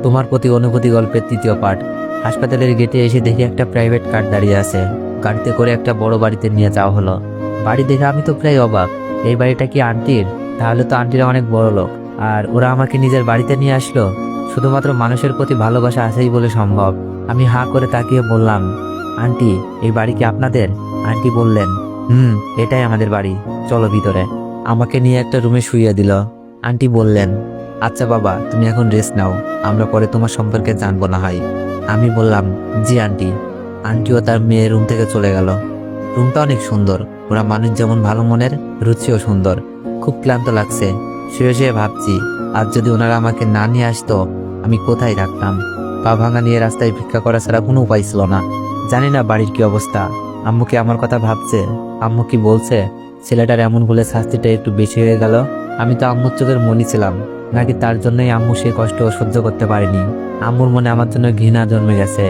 তোমার প্রতি অনুভূতি গল্পের তৃতীয় পার্ট। হাসপাতালের গেটে এসে দেখি একটা প্রাইভেট কার দাঁড়িয়ে আছে। গাড়িতে করে একটা বড় বাড়িতে নিয়ে যাওয়া হলো। বাড়ি দেখে আমি তো প্রায় অবাক। এই বাড়িটা কি আন্টির? তাহলে তো আন্টিরা অনেক বড় লোক, আর ওরা আমাকে নিজের বাড়িতে নিয়ে আসলো। শুধুমাত্র মানুষের প্রতি ভালোবাসা আছেই বলে সম্ভব। আমি হাঁ করে তাকিয়ে বললাম, আন্টি, এই বাড়ি কি আপনাদের? আন্টি বললেন, এটাই আমাদের বাড়ি, চলো ভিতরে। আমাকে নিয়ে একটা রুমে শুইয়ে দিল। আন্টি বললেন, আচ্ছা বাবা, তুমি এখন রেস্ট নাও, আমরা পরে তোমার সম্পর্কে জানবো না হয়। আমি বললাম, জি আন্টি। আন্টিও তার মেয়ের রুম থেকে চলে গেল। রুমটা অনেক সুন্দর, ওরা মানুষ যেমন ভালো মনের, রুচিও সুন্দর। খুব ক্লান্ত লাগছে, শুয়ে শুয়ে ভাবছি, আজ যদি ওনারা আমাকে না নিয়ে আসতো, আমি কোথায় থাকতাম? পা ভাঙা নিয়ে রাস্তায় ভিক্ষা করা ছাড়া কোনো উপায় ছিল না। জানি না বাড়ির কি অবস্থা। আম্মু কি আমার কথা ভাবছে? আম্মু কি বলছে? ছেলেটার এমন বলে শাস্তিটা একটু বেশি হয়ে গেল। আমি তো আম্মুর চোখের মনি ছিলাম, নাকি তার জন্যই আম্মু সে কষ্ট সহ্য করতে পারেনি? আম্মুর মনে আমার জন্য ঘৃণা জন্মে গেছে।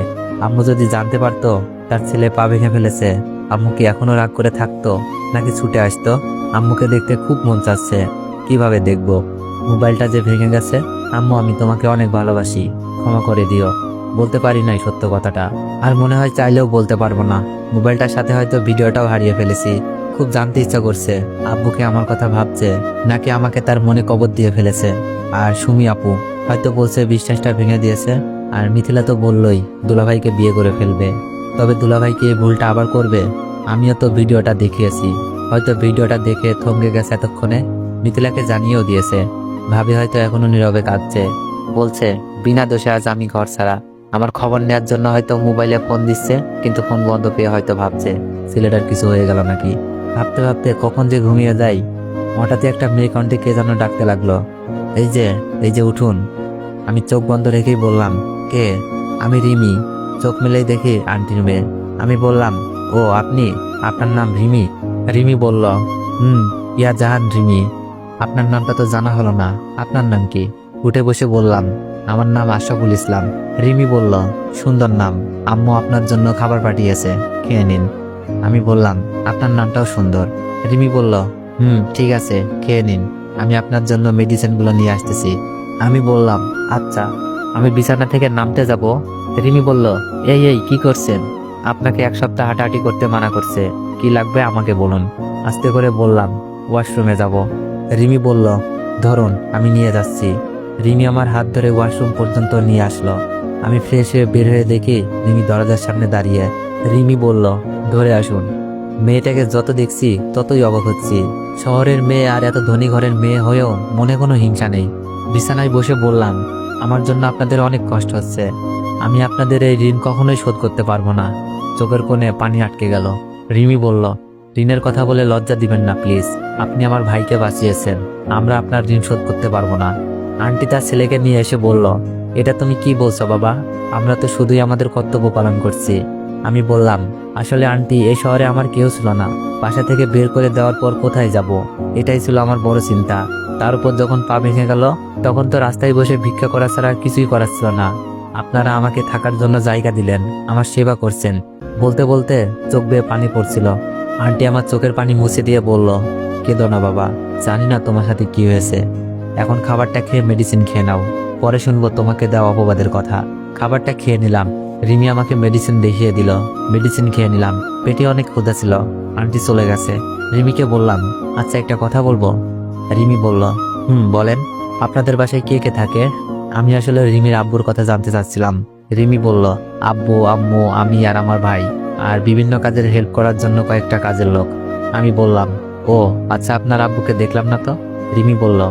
আম্মু যদি জানতে পারতো তার ছেলে পা ভেঙে ফেলেছে, আম্মু কি এখনো রাগ করে থাকতো, নাকি ছুটে আসতো? আম্মুকে দেখতে খুব মন চাচ্ছে, কিভাবে দেখবো? মোবাইলটা যে ভেঙে গেছে। আম্মু, আমি তোমাকে অনেক ভালোবাসি, ক্ষমা করে দিও। বলতে পারি নাই সত্য কথাটা, আর মনে হয় চাইলেও বলতে পারবো না। মোবাইলটার সাথে হয়তো ভিডিওটাও হারিয়ে ফেলেছি। খুব জানতে ইচ্ছা করছে, আব্বুকে আমার কথা ভাবছে, নাকি আমাকে তার মনে কবর দিয়ে ফেলেছে। আর সুমি আপু হয়তো বলছে বিশ্বাসটা ভেঙে দিয়েছে। আর মিথিলা তো বললই দুলাভাইকে বিয়ে করে ফেলবে। তবে দুলাভাই কি এই ভুলটা আবার করবে? আমিও তো ভিডিওটা দেখিয়েছি, হয়তো ভিডিওটা দেখে থমকে গেছে এতক্ষণে। মিথিলাকে জানিয়েও দিয়েছে। ভাবি হয়তো এখনো নীরবে কাঁদছে, বলছে বিনা দোষে আজ আমি ঘর ছাড়া। আমার খবর নেওয়ার জন্য হয়তো মোবাইলে ফোন দিচ্ছে, কিন্তু ফোন বন্ধ পেয়ে হয়তো ভাবছে ছেলেটার কিছু হয়ে গেল নাকি। ভাবতে ভাবতে কখন যে ঘুমিয়ে যাই। হঠাৎই একটা মেয়ে কণ্ঠে কে যেন ডাকতে লাগলো, এই যে, এই যে উঠুন। আমি চোখ বন্ধ রেখেই বললাম, কে? আমি রিমি। চোখ মেলেই দেখি আন্টির মেয়ে। আমি বললাম, ও আপনি? আপনার নাম রিমি? রিমি বলল, ইয়া জাহান রিমি। আপনার নামটা তো জানা হলো না, আপনার নাম কি? উঠে বসে বললাম, আমার নাম আশরাফুল ইসলাম। রিমি বলল, সুন্দর নাম, আম্মু আপনার জন্য খাবার পাঠিয়েছে, খেয়ে নিন। আমি বললাম, আপনার নামটাও সুন্দর। রিমি বলল, ঠিক আছে, খেয়ে নিন, আমি আপনার জন্য মেডিসিনগুলো নিয়ে আসতেছি। আমি বললাম, আচ্ছা। আমি বিছানা থেকে নামতে যাব। রিমি বলল, এই এই কি করছেন? আপনাকে এক সপ্তাহ হাঁটাহাঁটি করতে মানা করছে, কি লাগবে আমাকে বলুন। আস্তে করে বললাম, ওয়াশরুমে যাব। রিমি বলল, ধরুন, আমি নিয়ে যাচ্ছি। রিমি আমার হাত ধরে ওয়াশরুম পর্যন্ত নিয়ে আসলো। আমি ফ্রেশ হয়ে বের হয়ে দেখি রিমি দরজার সামনে দাঁড়িয়ে। রিমি বলল, ধরে আসুন। মেয়েটাকে যত দেখছি ততই অবাক হচ্ছি। শহরের মেয়ে আর এত ধনী ঘরের মেয়ে হয়েও মনে কোনো হিংসা নেই। বিছানায় বসে বললাম, আমার জন্য আপনাদের অনেক কষ্ট হচ্ছে। আমি আপনাদের এই ঋণ কখনোই শোধ করতে পারবো না। চোখের কোণে পানি আটকে গেল। রিমি বলল, ঋণের কথা বলে লজ্জা দিবেন না প্লিজ। আপনি আমার ভাইকে বাঁচিয়েছেন, আমরা আপনার ঋণ শোধ করতে পারবো না। আন্টি তার ছেলেকে নিয়ে এসে বলল, এটা তুমি কি বলছো বাবা? আমরা তো শুধুই আমাদের কর্তব্য পালন করছি। আমি বললাম, আসলে আন্টি, এই শহরে আমার কেউ ছিল না। বাসা থেকে বের করে দেওয়ার পর কোথায় যাব, এটাই ছিল আমার বড় চিন্তা। তার উপর যখন পা ভেঙে গেল, তখন তো রাস্তায় বসে ভিক্ষা করা ছাড়া আর কিছুই করার ছিল না। আপনারা আমাকে থাকার জন্য জায়গা দিলেন, আমার সেবা করছেন। বলতে বলতে চোখ বেয়ে পানি পড়ছিল। আন্টি আমার চোখের পানি মুছে দিয়ে বলল, কেঁদো না বাবা, জানি না তোমার সাথে কি হয়েছে। এখন খাবারটা খেয়ে মেডিসিন খেয়ে নাও, পরে শুনবো তোমাকে দেওয়া অপবাদের কথা। খাবারটা খেয়ে নিলাম। রিমি আমাকে মেডিসিন দেখিয়ে দিল। মেডিসিন খেয়ে নিলাম। পেটে অনেক ক্ষুধা ছিল। আন্টি চলে গেছে। রিমিকে বললাম, আচ্ছা একটা কথা বলবো। রিমি বলল, বলেন। আপনাদের বাসায় কে কে থাকে? আমি আসলে রিমির আব্বুর কথা জানতে চাচ্ছিলাম। রিমি বলল, আব্বু, আম্মু, আমি আর আমার ভাই, আর বিভিন্ন কাজের হেল্প করার জন্য কয়েকটা কাজের লোক। আমি বললাম, ও আচ্ছা, আপনার আব্বুকে দেখলাম না তো। রিমি বলল,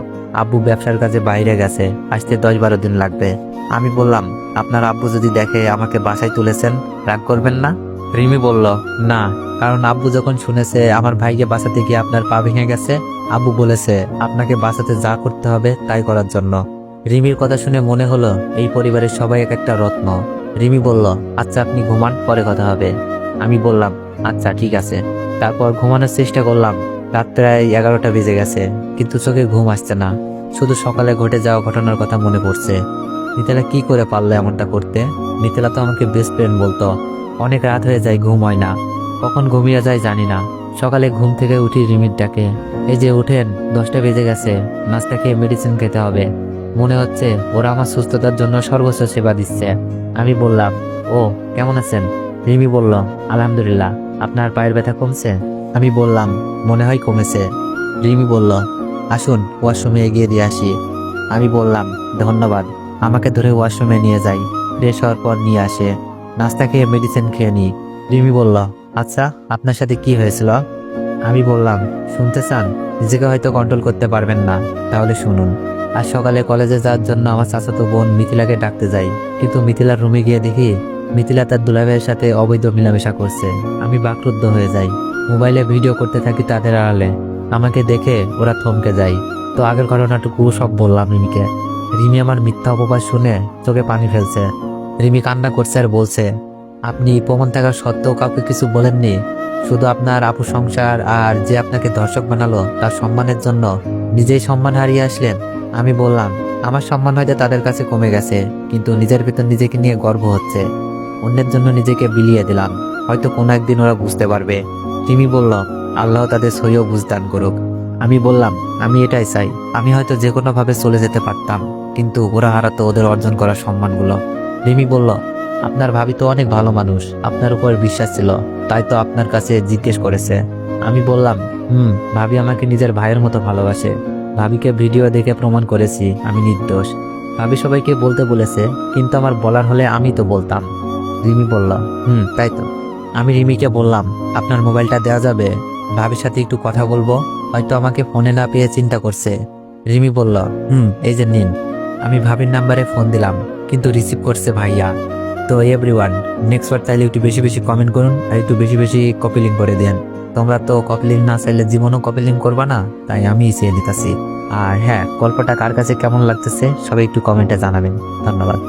আব্বু ব্যবসার কাজে বাইরে গেছে, আসতে 10-12 দিন লাগবে। আমি বললাম, আপনার আব্বু যদি দেখে আমাকে বাসায় তুলেছেন, রাগ করবেন না? রিমি বলল, না, কারণ আব্বু যখন শুনেছে আমার ভাইকে বাঁচাতে গিয়ে আপনার পা ভেঙে গেছে, আব্বু বলেছে আপনাকে বাঁচাতে যা করতে হবে তাই করার জন্য। রিমির কথা শুনে মনে হলো এই পরিবারের সবাই এক একটা রত্ন। রিমি বলল, আচ্ছা আপনি ঘুমান, পরে কথা হবে। আমি বললাম, আচ্ছা ঠিক আছে। তারপর ঘুমানোর চেষ্টা করলাম। রাত প্রায় 11টা বেজে গেছে, কিন্তু চোখে ঘুম আসছে না। শুধু সকালে ঘটে যাওয়া ঘটনার কথা মনে পড়ছে। মিথিলা কি করে পারলো এমনটা করতে? মিথিলা তো আমাকে বেস্ট ফ্রেন্ড বলতো। অনেক রাত হয়ে যায়, ঘুম হয় না। কখন ঘুমিয়ে যায় জানি না। সকালে ঘুম থেকে উঠি রিমির ডাকে, এই যে উঠেন, 10টা বেজে গেছে, নাস্তা খেয়ে মেডিসিন খেতে হবে। মনে হচ্ছে ওরা আমার সুস্থতার জন্য সর্বোচ্চ সেবা দিচ্ছে। আমি বললাম, ও কেমন আছেন? রিমি বলল, আলহামদুলিল্লাহ। আপনার পায়ের ব্যথা কমছে? আমি বললাম, মনে হয় কমেছে। রিমি বলল, আসুন ওয়াশরুমে এগিয়ে দিয়ে আসি। আমি বললাম, ধন্যবাদ। আমাকে ধরে ওয়াশরুমে নিয়ে যাই। ফ্রেশ হওয়ার পর নিয়ে আসে। নাস্তা খেয়ে মেডিসিন খেয়ে নিই। রিমি বলল, আচ্ছা আপনার সাথে কি হয়েছিল? আমি বললাম, শুনতে চান? নিজেকে হয়তো কন্ট্রোল করতে পারবেন না, তাহলে শুনুন। আজ সকালে কলেজে যাওয়ার জন্য আমার চাচাতো বোন মিথিলাকে ডাকতে যাই, কিন্তু মিথিলার রুমে গিয়ে দেখি মিথিলা তার দুলাভাইয়ের সাথে অবৈধ মেলামেশা করছে। আমি বাকরুদ্ধ হয়ে যাই। মোবাইলে ভিডিও করতে থাকি তাদের আড়ালে। আমাকে দেখে ওরা থমকে যায়। তো আগের ঘটনাটুকু সব বললাম রিমিকে। রিমি আমার মিথ্যা অপবাদ শুনে চোখে পানি ফেলছে। রিমি কান্না করছে আর বলছে, আপনি প্রমাণ থাকা সত্ত্বেও কাউকে কিছু বলেননি? শুধু আপনার আপু সংসার আর যে আপনাকে দর্শক বানালো তার সম্মানের জন্য নিজেই সম্মান হারিয়ে আসলেন? আমি বললাম, আমার সম্মান হয়তো তাদের কাছে কমে গেছে, কিন্তু নিজের ভেতর নিজেকে নিয়ে গর্ব হচ্ছে। অন্যের জন্য নিজেকে বিলিয়ে দিলাম, হয়তো কোনো একদিন ওরা বুঝতে পারবে। রিমি বলল, আল্লাহ তাদের সহিও বুঝদান করুক। আমি বললাম, আমি এটাই চাই। আমি হয়তো যে কোনোভাবে চলে যেতে পারতাম, কিন্তু ওরা হারাতো ওদের অর্জন করা সম্মানগুলো। রিমি বলল, আপনার ভাবি তো অনেক ভালো মানুষ, আপনার উপর বিশ্বাস ছিল, তাই তো আপনার কাছে জিজ্ঞেস করেছে। আমি বললাম, ভাবি আমাকে নিজের ভাইয়ের মতো ভালোবাসে। ভাবিকে ভিডিও দেখে প্রমাণ করেছি আমি নির্দোষ। ভাবি সবাইকে বলতে বলেছে, কিন্তু আমার বলার হলে আমি তো বলতাম। রিমি বলল, তাই তো। আমি রিমিকে বললাম, আপনার মোবাইলটা দেওয়া যাবে? ভাবির সাথে একটু কথা বলবো, হয়তো আমাকে ফোনে না পেয়ে চিন্তা করছে। রিমি বলল, এই যে নিন। আমি ভাবির নাম্বারে ফোন দিলাম, কিন্তু রিসিভ করছে ভাইয়া। তো এভরিওয়ান, নেক্সট বার চাইলে একটু বেশি বেশি কমেন্ট করুন আর একটু বেশি বেশি কপি লিঙ্ক করে দেন। তোমরা তো কপি লিঙ্ক না চাইলে জীবনও কপি লিঙ্ক করবা না, তাই আমি চেয়ে দিতেছি। আর হ্যাঁ, গল্পটা কার কাছে কেমন লাগতেছে সবাই একটু কমেন্টে জানাবেন। ধন্যবাদ।